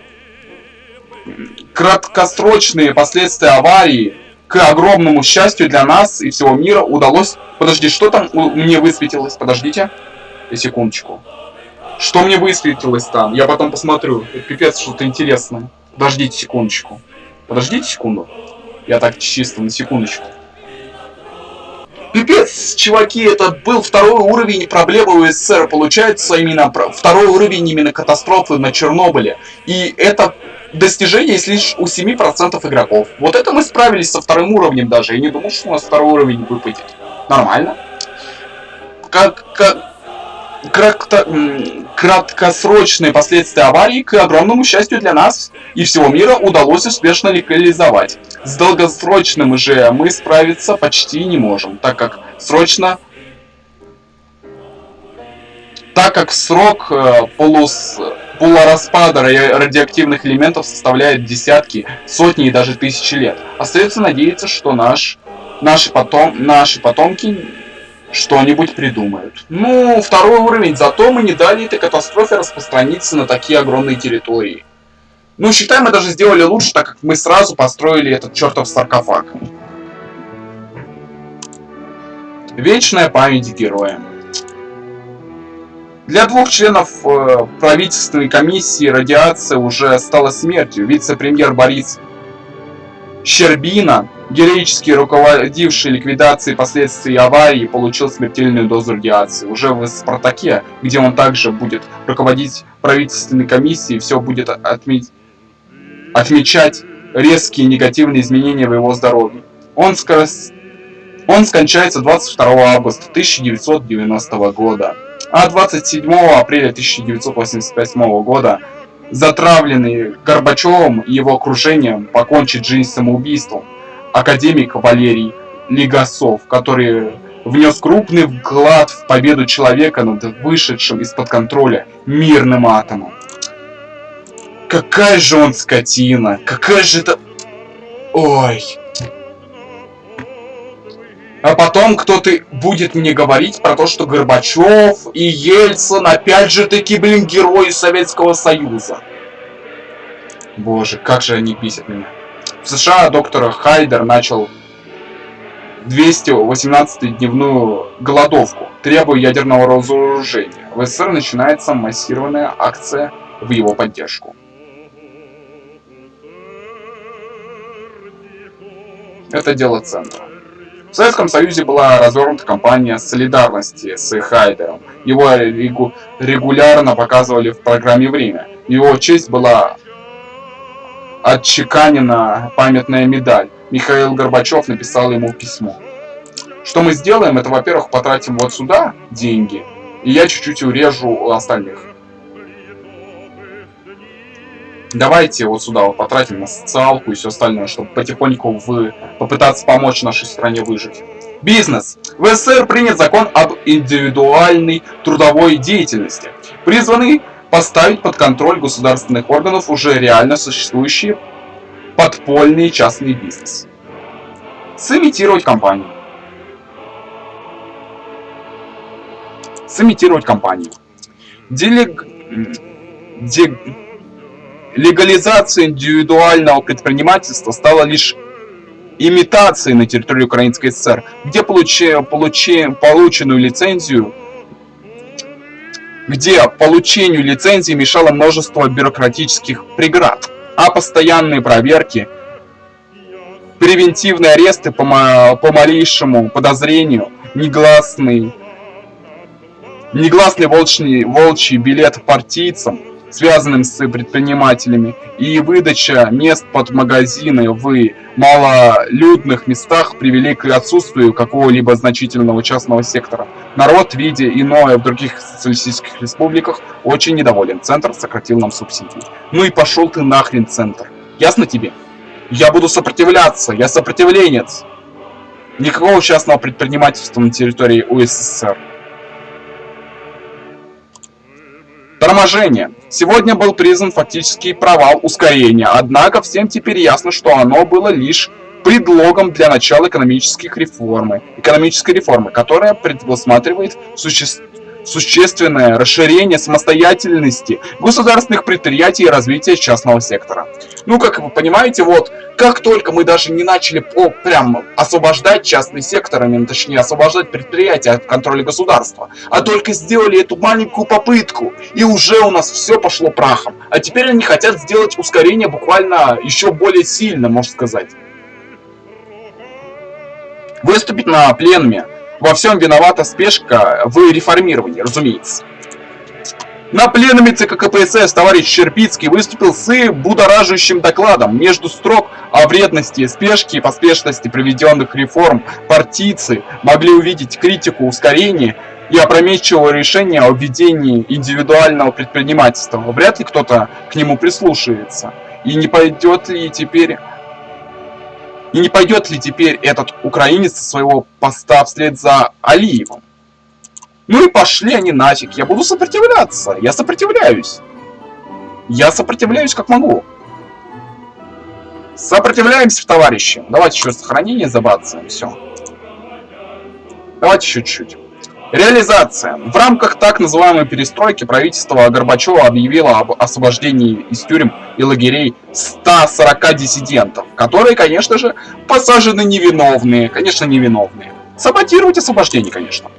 Краткосрочные последствия аварии, к огромному счастью для нас и всего мира, удалось... Подожди, что там мне высветилось? Подождите. Секундочку. Что мне высветилось там? Я потом посмотрю. Пипец, что-то интересное. Подождите секундочку. Подождите секунду. Я так чисто на секундочку. Пипец, чуваки, это был второй уровень проблемы у СССР. Получается, именно второй уровень именно катастрофы на Чернобыле. И это достижение есть лишь у 7% игроков. Вот это мы справились со вторым уровнем даже. Я не думал, что у нас второй уровень выпадет. Нормально. Краткосрочные последствия аварии, к огромному счастью для нас и всего мира, удалось успешно локализовать. С долгосрочным же мы справиться почти не можем, так как срок полураспада радиоактивных элементов составляет десятки, сотни и даже тысячи лет. Остается надеяться, что наши потомки что-нибудь придумают. Ну, второй уровень, зато мы не дали этой катастрофе распространиться на такие огромные территории. Ну, считай, мы даже сделали лучше, так как мы сразу построили этот чертов саркофаг. Вечная память героям. Для 2 членов правительственной комиссии радиация уже стала смертью. Вице-премьер Борис Щербина, героически руководивший ликвидацией последствий аварии, получил смертельную дозу радиации. Уже в «Спартаке», где он также будет руководить правительственной комиссией, все будет отмечать резкие негативные изменения в его здоровье. Он скончается 22 августа 1990 года, а 27 апреля 1988 года затравленный Горбачевым и его окружением покончит жизнь самоубийством академик Валерий Легасов, который внес крупный вклад в победу человека над вышедшим из-под контроля мирным атомом. Какая же он скотина! Какая же это... Ой... А потом кто-то будет мне говорить про то, что Горбачев и Ельцин опять же таки, блин, герои Советского Союза. Боже, как же они бесят меня. В США доктор Хайдер начал 218-дневную голодовку, требуя ядерного разоружения. В СССР начинается массированная акция в его поддержку. Это дело центра. В Советском Союзе была развернута кампания солидарности с Хайдером. Его регулярно показывали в программе «Время». В его честь была отчеканена памятная медаль. Михаил Горбачев написал ему письмо. Что мы сделаем, это, во-первых, потратим вот сюда деньги, и я чуть-чуть урежу остальных. Давайте вот сюда вот потратим на социалку и все остальное, чтобы потихоньку попытаться помочь нашей стране выжить. Бизнес. В СССР принят закон об индивидуальной трудовой деятельности, призванный поставить под контроль государственных органов уже реально существующий подпольный частный бизнес. Сымитировать компанию. Легализация индивидуального предпринимательства стала лишь имитацией на территории Украинской ССР, где получению лицензии мешало множество бюрократических преград, а постоянные проверки, превентивные аресты по малейшему подозрению, негласный волчий билет партийцам, связанным с предпринимателями, и выдача мест под магазины в малолюдных местах привели к отсутствию какого-либо значительного частного сектора. Народ, видя иное в других социалистических республиках, очень недоволен. Центр сократил нам субсидии. Ну и пошел ты нахрен, Центр. Ясно тебе? Я буду сопротивляться, я сопротивленец. Никакого частного предпринимательства на территории УССР. Торможение. Сегодня был признан фактический провал ускорения, однако всем теперь ясно, что оно было лишь предлогом для начала экономической реформы, которая предусматривает существенное расширение самостоятельности государственных предприятий и развитие частного сектора. Ну, как вы понимаете, вот, как только мы даже не начали прям освобождать частный сектор, точнее, освобождать предприятия от контроля государства, а только сделали эту маленькую попытку, и уже у нас все пошло прахом. А теперь они хотят сделать ускорение буквально еще более сильно, можно сказать. Выступить на пленуме. Во всем виновата спешка в реформировании, разумеется. На пленуме ЦК КПСС товарищ Щербицкий выступил с будоражащим докладом. Между строк о вредности, спешке и поспешности проведенных реформ партийцы могли увидеть критику ускорения и опрометчивого решения о введении индивидуального предпринимательства. Вряд ли кто-то к нему прислушается. И не пойдет ли теперь этот украинец со своего поста вслед за Алиевым? Ну и пошли они нафиг. Я буду сопротивляться. Я сопротивляюсь. Я сопротивляюсь как могу. Сопротивляемся, товарищи. Давайте еще сохранение забацаем. Все. Давайте еще чуть-чуть. Реализация. В рамках так называемой перестройки правительство Горбачева объявило об освобождении из тюрем и лагерей 140 диссидентов, которые, конечно же, посажены невиновные. Конечно, невиновные. Саботировать освобождение, конечно.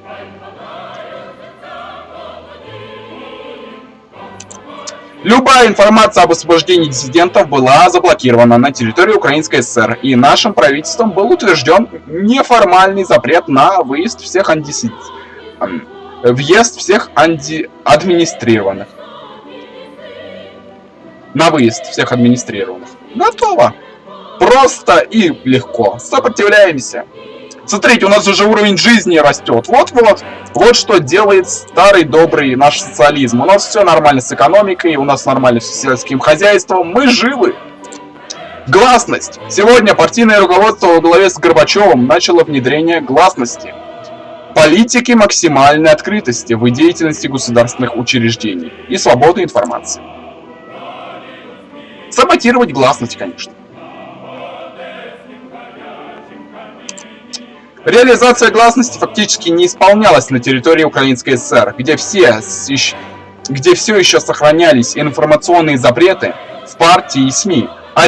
Любая информация об освобождении диссидентов была заблокирована на территории Украинской ССР, и нашим правительством был утвержден неформальный запрет на въезд всех администрированных. На выезд всех администрированных. Готово. Просто и легко. Сопротивляемся. Смотрите, у нас уже уровень жизни растет. Вот-вот. Вот что делает старый добрый наш социализм. У нас все нормально с экономикой, у нас нормально с сельским хозяйством. Мы живы. Гласность. Сегодня партийное руководство во главе с Горбачевым начало внедрение гласности. Политики максимальной открытости в деятельности государственных учреждений и свободы информации. Саботировать гласность, конечно. Реализация гласности фактически не исполнялась на территории Украинской ССР, где все еще сохранялись информационные запреты в партии и СМИ, а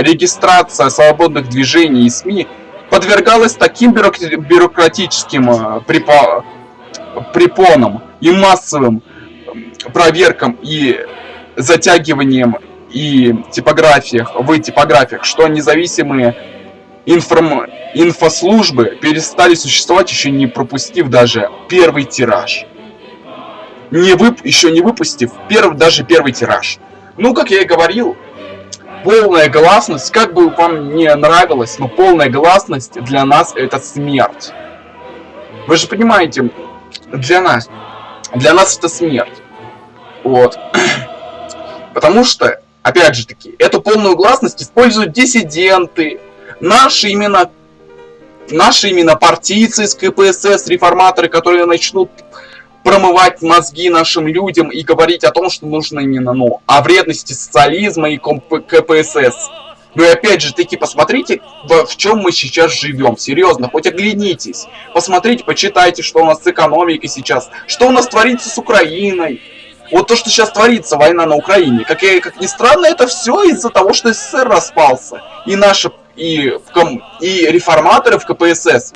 регистрация свободных движений и СМИ подвергалась таким бюрократическим препонам и массовым проверкам и затягиванием в типографиях, что независимые инфослужбы перестали существовать, еще не пропустив даже первый тираж. Еще не выпустив даже первый тираж. Ну, как я и говорил, полная гласность, как бы вам не нравилось, но полная гласность для нас это смерть. Вы же понимаете, для нас это смерть. Вот. Потому что, опять же таки, эту полную гласность используют диссиденты, наши именно партийцы из КПСС, реформаторы, которые начнут промывать мозги нашим людям и говорить о том, что нужно именно, о вредности социализма и КПСС. Ну и опять же таки, посмотрите, в чем мы сейчас живем. Серьезно, хоть оглянитесь. Посмотрите, почитайте, что у нас с экономикой сейчас, что у нас творится с Украиной. Вот то, что сейчас творится, война на Украине, как ни странно, это все из-за того, что СССР распался. И реформаторы в КПСС,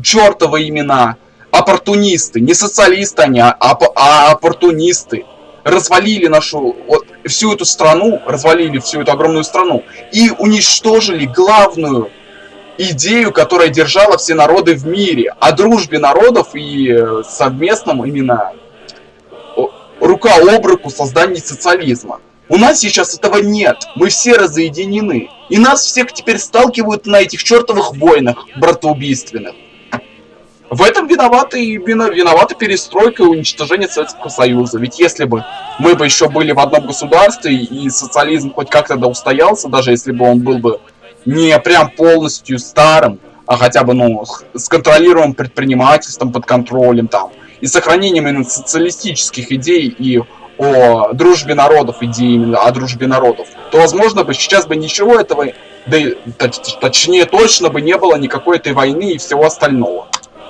чертовы имена, оппортунисты, не социалисты они, а оппортунисты, развалили всю эту страну, развалили всю эту огромную страну и уничтожили главную идею, которая держала все народы в мире, о дружбе народов и совместном именно рука об руку создании социализма. У нас сейчас этого нет, мы все разъединены, и нас всех теперь сталкивают на этих чертовых войнах братоубийственных. В этом виновата перестройка и уничтожение Советского Союза. Ведь если бы мы еще были в одном государстве, и социализм хоть как-то устоялся, даже если бы он был бы не прям полностью старым, а хотя бы, с контролируемым предпринимательством, под контролем и сохранением именно социалистических идей и о дружбе народов, идеи именно о дружбе народов, то, возможно, сейчас бы ничего этого, точнее, точно бы не было никакой этой войны и всего остального.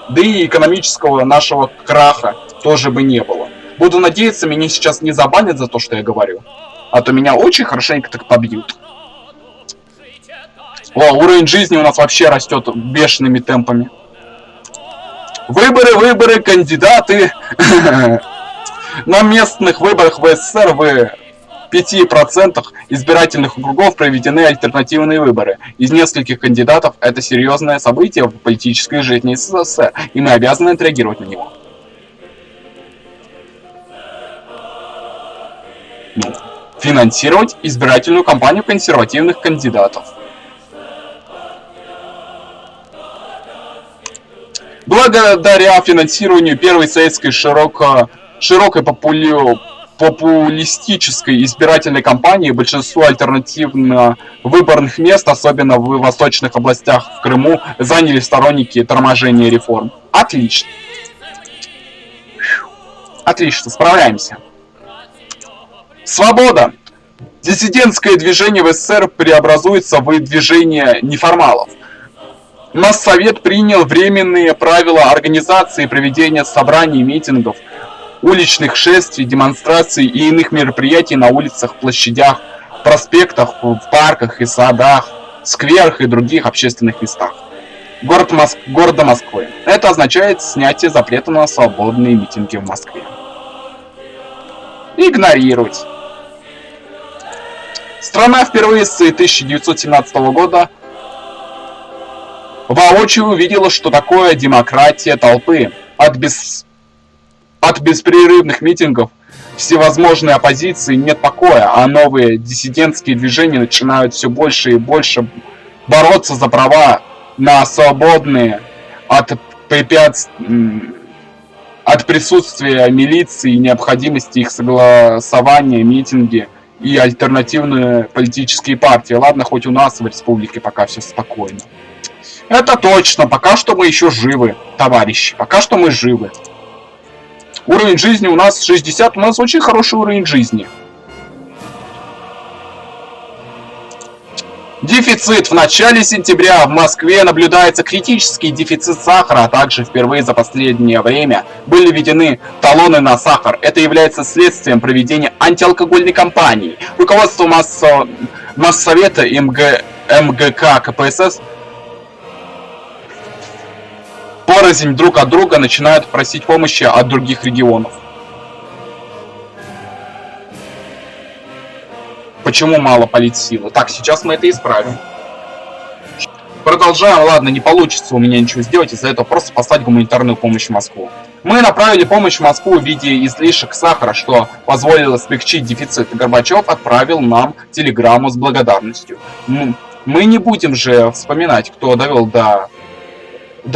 Да и экономического нашего краха тоже бы не было. Буду надеяться, меня сейчас не забанят за то, что я говорю. А то меня очень хорошенько так побьют. Уровень жизни у нас вообще растет бешеными темпами. Выборы, кандидаты. На местных выборах в СССР в 5% избирательных округов проведены альтернативные выборы. Из нескольких кандидатов это серьезное событие в политической жизни СССР, и мы обязаны отреагировать на него. Финансировать избирательную кампанию консервативных кандидатов. Благодаря финансированию первой советской широкой популистической избирательной кампании большинство альтернативно выборных мест, особенно в восточных областях в Крыму, заняли сторонники торможения реформ. Отлично. Отлично, справляемся. Свобода. Диссидентское движение в СССР преобразуется в движение неформалов. Моссовет принял временные правила организации и проведения собраний, митингов, уличных шествий, демонстраций и иных мероприятий на улицах, площадях, проспектах, в парках и садах, скверах и других общественных местах города Москвы. Это означает снятие запрета на свободные митинги в Москве. Игнорировать. Страна впервые с 1917 года воочию увидела, что такое демократия толпы. От беспрерывных митингов всевозможной оппозиции нет покоя, а новые диссидентские движения начинают все больше и больше бороться за права на свободные от присутствия милиции и необходимости их согласования, митинги и альтернативные политические партии. Ладно, хоть у нас в республике пока все спокойно. Это точно, пока что мы еще живы, товарищи, пока что мы живы. Уровень жизни у нас 60, у нас очень хороший уровень жизни. Дефицит. В начале сентября в Москве наблюдается критический дефицит сахара, а также впервые за последнее время были введены талоны на сахар. Это является следствием проведения антиалкогольной кампании. Руководство Моссовета МГК КПСС порознь друг от друга начинают просить помощи от других регионов. Почему мало политсилы? Так, сейчас мы это исправим. Продолжаем. Ладно, не получится у меня ничего сделать, из-за этого просто послать гуманитарную помощь в Москву. Мы направили помощь в Москву в виде излишек сахара, что позволило смягчить дефицит. Горбачев отправил нам телеграмму с благодарностью. Мы не будем же вспоминать, кто довел до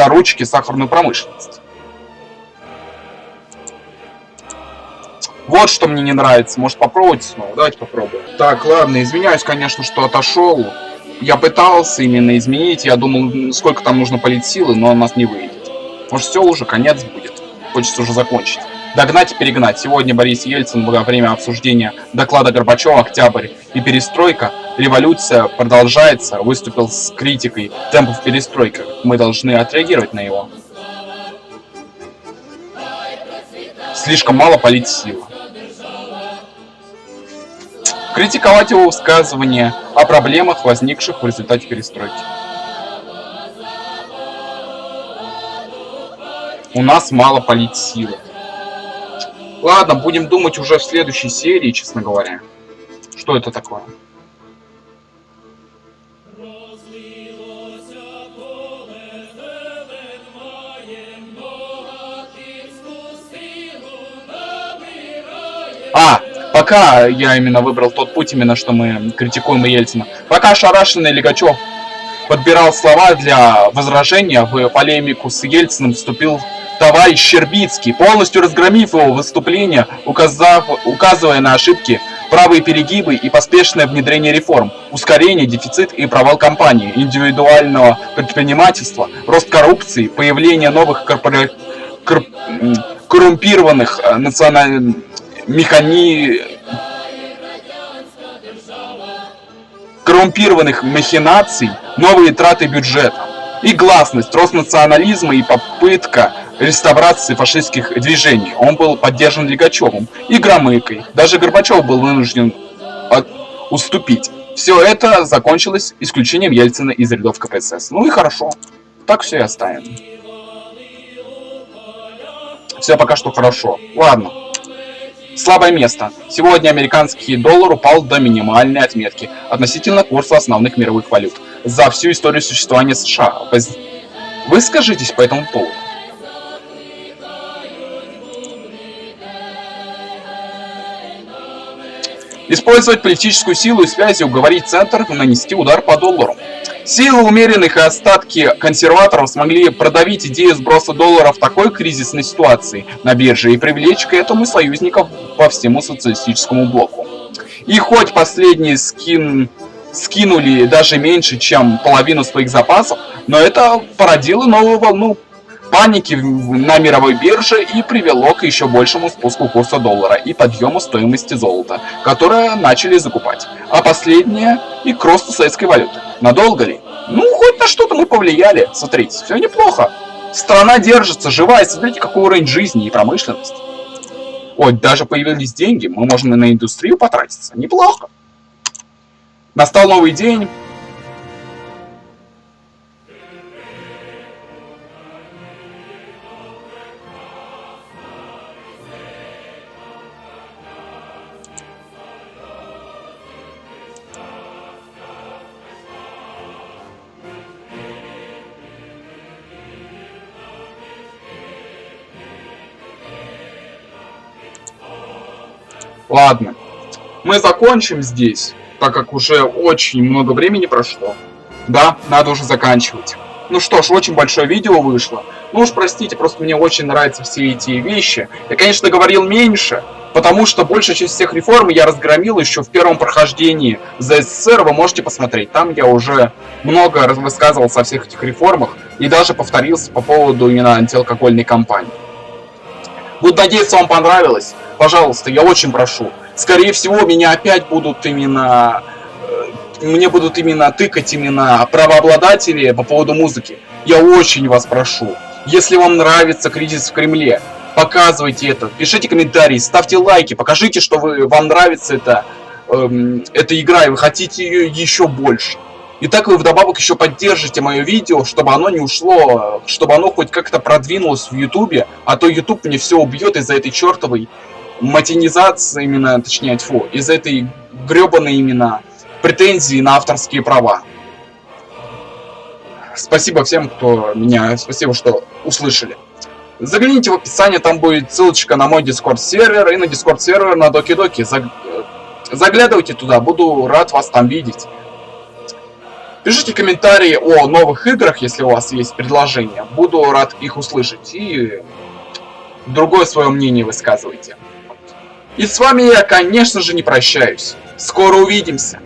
ручки сахарную промышленность. Вот что мне не нравится. Может, попробовать снова? Давайте попробуем. Так, ладно, извиняюсь, конечно, что отошел. Я пытался именно изменить. Я думал, сколько там нужно политсилы, но у нас не выйдет. Может, все уже, конец будет. Хочется уже закончить. Догнать и перегнать. Сегодня Борис Ельцин во время обсуждения доклада Горбачева «Октябрь и перестройка. Революция продолжается» выступил с критикой темпов перестройки. Мы должны отреагировать на его. Слишком мало политсилы. Критиковать его высказывания о проблемах, возникших в результате перестройки. У нас мало политсилы. Ладно, будем думать уже в следующей серии, честно говоря. Что это такое? Пока я именно выбрал тот путь, именно что мы критикуем Ельцина. Пока ошарашенный Лигачев подбирал слова для возражения, в полемику с Ельциным вступил товарищ Щербицкий, полностью разгромив его выступление, указывая на ошибки, правые перегибы и поспешное внедрение реформ, ускорение, дефицит и провал кампании, индивидуального предпринимательства, рост коррупции, появление новых коррумпированных коррумпированных махинаций, новые траты бюджета и гласность, рост национализма и попытка реставрации фашистских движений. Он был поддержан Лигачевым и Громыкой. Даже Горбачев был вынужден уступить. Все это закончилось исключением Ельцина из рядов КПСС. Ну и хорошо. Так все и оставим. Все пока что хорошо. Ладно. Слабое место. Сегодня американский доллар упал до минимальной отметки относительно курса основных мировых валют за всю историю существования США. Выскажитесь по этому поводу. Использовать политическую силу и связи, уговорить Центр нанести удар по доллару. Силы умеренных и остатки консерваторов смогли продавить идею сброса доллара в такой кризисной ситуации на бирже и привлечь к этому союзников по всему социалистическому блоку. И хоть последние скинули даже меньше, чем половину своих запасов, но это породило новую волну паники на мировой бирже и привело к еще большему спуску курса доллара и подъему стоимости золота, которое начали закупать, а последнее и к росту советской валюты. Надолго ли? Ну, хоть на что-то мы повлияли. Смотрите, все неплохо. Страна держится, живая. Смотрите, какой уровень жизни и промышленности. Ой, даже появились деньги. Мы можем и на индустрию потратиться. Неплохо. Настал новый день. Ладно, мы закончим здесь, так как уже очень много времени прошло. Да, надо уже заканчивать. Ну что ж, очень большое видео вышло. Ну уж простите, просто мне очень нравятся все эти вещи. Я, конечно, говорил меньше, потому что большая часть всех реформ я разгромил еще в первом прохождении за СССР. Вы можете посмотреть. Там я уже много высказывался о всех этих реформах и даже повторился по поводу именно антиалкогольной кампании. Буду надеяться, вам понравилось. Пожалуйста, я очень прошу. Скорее всего, меня опять будут именно... Мне будут именно тыкать именно правообладатели по поводу музыки. Я очень вас прошу. Если вам нравится «Кризис в Кремле», показывайте это. Пишите комментарии, ставьте лайки. Покажите, что вам нравится эта игра и вы хотите ее еще больше. И так вы вдобавок еще поддержите мое видео, чтобы оно не ушло, чтобы оно хоть как-то продвинулось в Ютубе, а то Ютуб мне все убьет из-за этой чертовой монетизации, именно, точнее, тьфу, из-за этой гребаной именно претензии на авторские права. Спасибо всем, спасибо, что услышали. Загляните в описание, там будет ссылочка на мой Discord сервер и на Discord сервер на Доки Доки. Заглядывайте туда, буду рад вас там видеть. Пишите комментарии о новых играх, если у вас есть предложения. Буду рад их услышать. И другое свое мнение высказывайте. И с вами я, конечно же, не прощаюсь. Скоро увидимся.